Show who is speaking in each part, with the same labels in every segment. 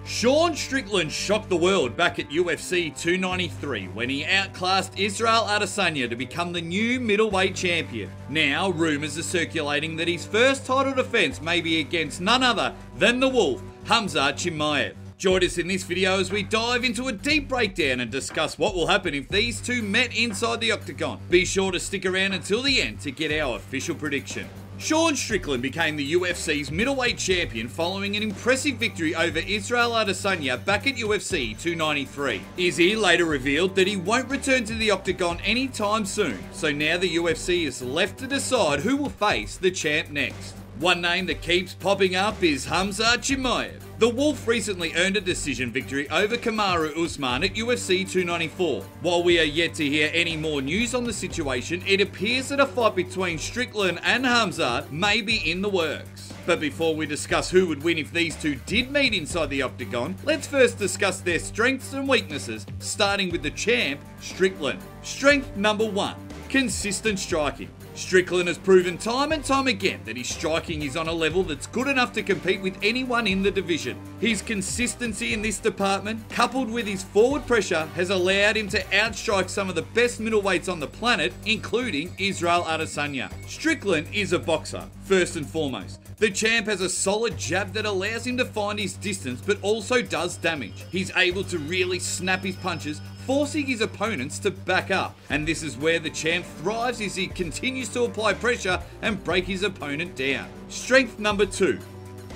Speaker 1: Sean Strickland shocked the world back at UFC 293 when he outclassed Israel Adesanya to become the new middleweight champion. Now, rumours are circulating that his first title defence may be against none other than the Wolf, Khamzat Chimaev. Join us in this video as we dive into a deep breakdown and discuss what will happen if these two met inside the octagon. Be sure to stick around until the end to get our official prediction. Sean Strickland became the UFC's middleweight champion following an impressive victory over Israel Adesanya back at UFC 293. Izzy later revealed that he won't return to the octagon anytime soon, so now the UFC is left to decide who will face the champ next. One name that keeps popping up is Khamzat Chimaev. The Wolf recently earned a decision victory over Kamaru Usman at UFC 294. While we are yet to hear any more news on the situation, it appears that a fight between Strickland and Khamzat may be in the works. But before we discuss who would win if these two did meet inside the octagon, let's first discuss their strengths and weaknesses, starting with the champ, Strickland. Strength number 1, consistent striking. Strickland has proven time and time again that his striking is on a level that's good enough to compete with anyone in the division. His consistency in this department, coupled with his forward pressure, has allowed him to outstrike some of the best middleweights on the planet, including Israel Adesanya. Strickland is a boxer, first and foremost. The champ has a solid jab that allows him to find his distance but also does damage. He's able to really snap his punches, forcing his opponents to back up. And this is where the champ thrives as he continues to apply pressure and break his opponent down. Strength number 2,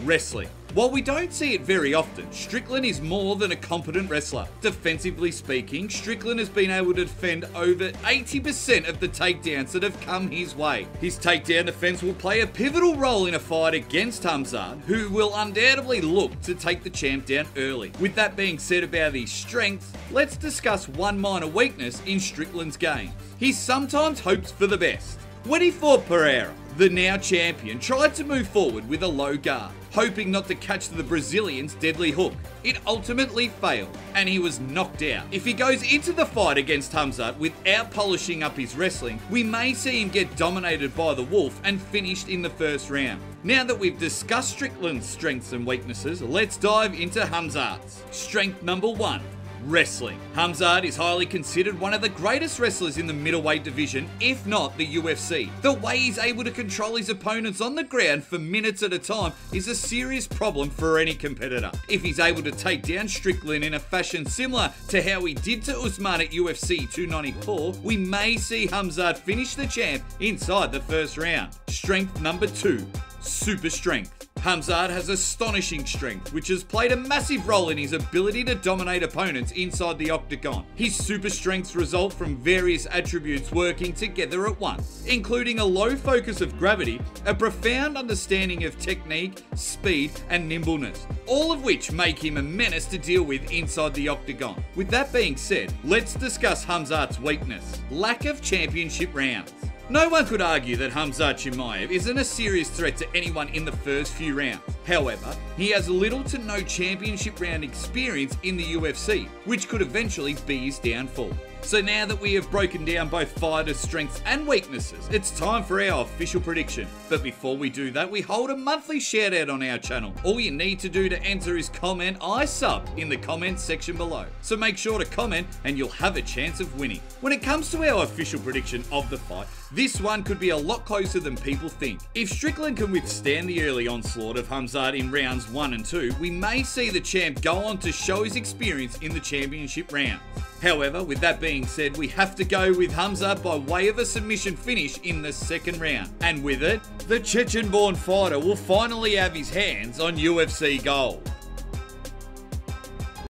Speaker 1: wrestling. While we don't see it very often, Strickland is more than a competent wrestler. Defensively speaking, Strickland has been able to defend over 80% of the takedowns that have come his way. His takedown defense will play a pivotal role in a fight against Khamzat, who will undoubtedly look to take the champ down early. With that being said about his strengths, let's discuss one minor weakness in Strickland's game. He sometimes hopes for the best. When he fought Pereira, the now champion tried to move forward with a low guard, hoping not to catch the Brazilian's deadly hook. It ultimately failed, and he was knocked out. If he goes into the fight against Khamzat without polishing up his wrestling, we may see him get dominated by the Wolf and finished in the first round. Now that we've discussed Strickland's strengths and weaknesses, let's dive into Khamzat's. Strength number 1, wrestling. Khamzat is highly considered one of the greatest wrestlers in the middleweight division, if not the UFC. The way he's able to control his opponents on the ground for minutes at a time is a serious problem for any competitor. If he's able to take down Strickland in a fashion similar to how he did to Usman at UFC 294, we may see Khamzat finish the champ inside the first round. Strength number 2, super strength. Khamzat has astonishing strength, which has played a massive role in his ability to dominate opponents inside the octagon. His super strengths result from various attributes working together at once, including a low focus of gravity, a profound understanding of technique, speed, and nimbleness, all of which make him a menace to deal with inside the octagon. With that being said, let's discuss Khamzat's weakness: lack of championship rounds. No one could argue that Khamzat Chimaev isn't a serious threat to anyone in the first few rounds. However, he has little to no championship round experience in the UFC, which could eventually be his downfall. So now that we have broken down both fighters' strengths and weaknesses, it's time for our official prediction. But before we do that, we hold a monthly shout out on our channel. All you need to do to enter is comment "I subbed" in the comments section below. So make sure to comment and you'll have a chance of winning. When it comes to our official prediction of the fight, this one could be a lot closer than people think. If Strickland can withstand the early onslaught of Khamzat in rounds 1 and 2, we may see the champ go on to show his experience in the championship rounds. However, with that being said, we have to go with Khamzat by way of a submission finish in the second round. And with it, the Chechen-born fighter will finally have his hands on UFC gold.